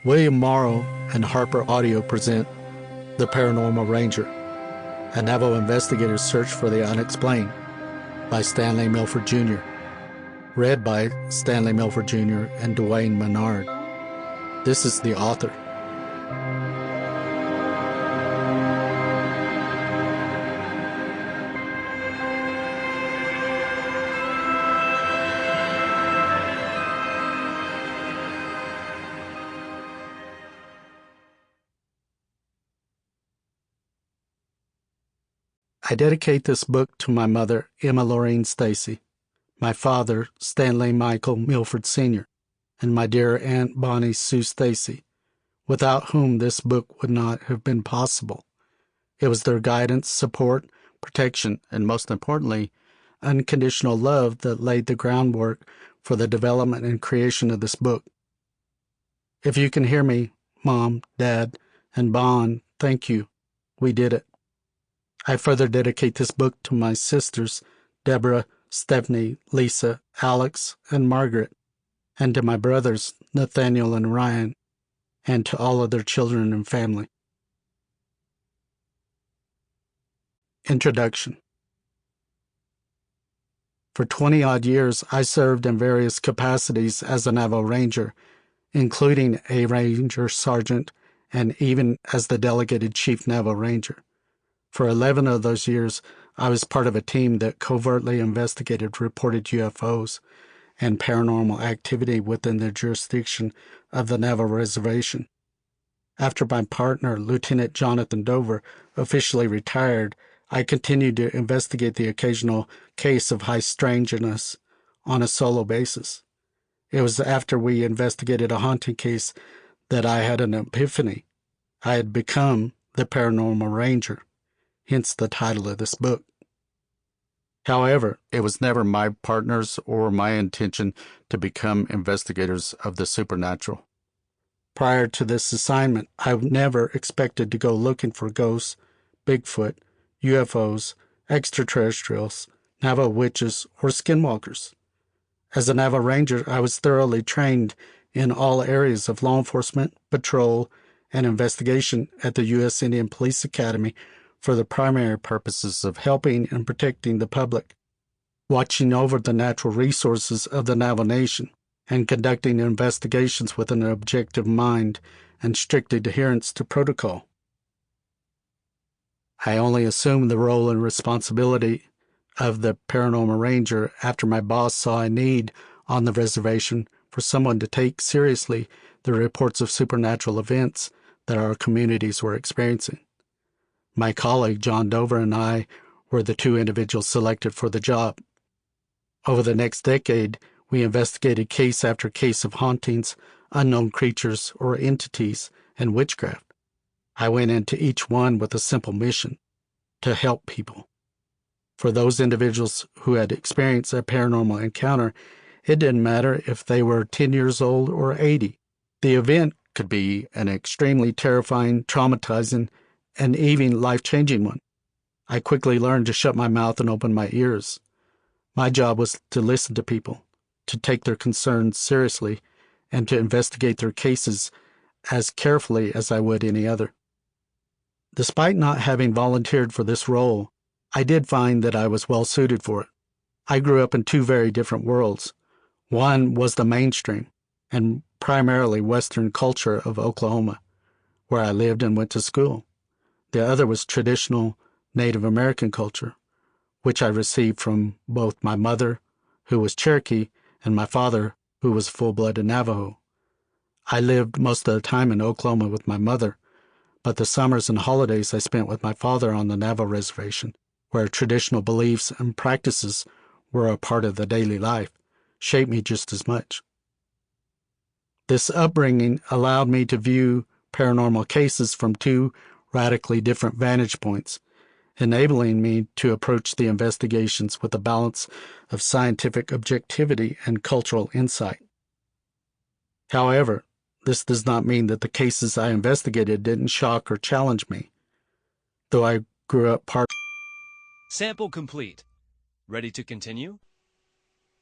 William Morrow and HarperAudio present The Paranormal Ranger, a Navajo Investigator's Search for the Unexplained by Stanley Milford Jr. Read by Stanley Milford Jr. and Duane Minard. This is the author. I dedicate this book to my mother, Emma Lorraine Stacy, my father, Stanley Michael Milford Sr., and my dear Aunt Bonnie Sue Stacy, without whom this book would not have been possible. It was their guidance, support, protection, and most importantly, unconditional love that laid the groundwork for the development and creation of this book. If you can hear me, Mom, Dad, and Bon, thank you. We did it. I further dedicate this book to my sisters, Deborah, Stephanie, Lisa, Alex, and Margaret, and to my brothers, Nathaniel and Ryan, and to all of their children and family. Introduction. For 20-odd years, I served in various capacities as a Navajo Ranger, including a Ranger Sergeant and even as the Delegated Chief Navajo Ranger. For 11 of those years, I was part of a team that covertly investigated reported UFOs and paranormal activity within the jurisdiction of the Navajo Reservation. After my partner, Lieutenant Jonathan Dover, officially retired, I continued to investigate the occasional case of high strangeness on a solo basis. It was after we investigated a haunting case that I had an epiphany. I had become the Paranormal Ranger. Hence the title of this book. However, it was never my partner's or my intention to become investigators of the supernatural. Prior to this assignment, I never expected to go looking for ghosts, Bigfoot, UFOs, extraterrestrials, Navajo witches, or skinwalkers. As a Navajo Ranger, I was thoroughly trained in all areas of law enforcement, patrol, and investigation at the U.S. Indian Police Academy for the primary purposes of helping and protecting the public, watching over the natural resources of the Navajo Nation, and conducting investigations with an objective mind and strict adherence to protocol. I only assumed the role and responsibility of the Paranormal Ranger after my boss saw a need on the reservation for someone to take seriously the reports of supernatural events that our communities were experiencing. My colleague, John Dover, and I were the two individuals selected for the job. Over the next decade, we investigated case after case of hauntings, unknown creatures or entities, and witchcraft. I went into each one with a simple mission: to help people. For those individuals who had experienced a paranormal encounter, it didn't matter if they were 10 years old or 80. The event could be an extremely terrifying, traumatizing, and even life-changing one. I quickly learned to shut my mouth and open my ears. My job was to listen to people, to take their concerns seriously, and to investigate their cases as carefully as I would any other. Despite not having volunteered for this role, I did find that I was well suited for it. I grew up in two very different worlds. One was the mainstream and primarily Western culture of Oklahoma, where I lived and went to school. The other was traditional Native American culture, which I received from both my mother, who was Cherokee, and my father, who was full-blooded Navajo. I lived most of the time in Oklahoma with my mother, but the summers and holidays I spent with my father on the Navajo Reservation, where traditional beliefs and practices were a part of the daily life, shaped me just as much. This upbringing allowed me to view paranormal cases from two radically different vantage points, enabling me to approach the investigations with a balance of scientific objectivity and cultural insight. However, this does not mean that the cases I investigated didn't shock or challenge me. Though I grew up Sample complete. Ready to continue?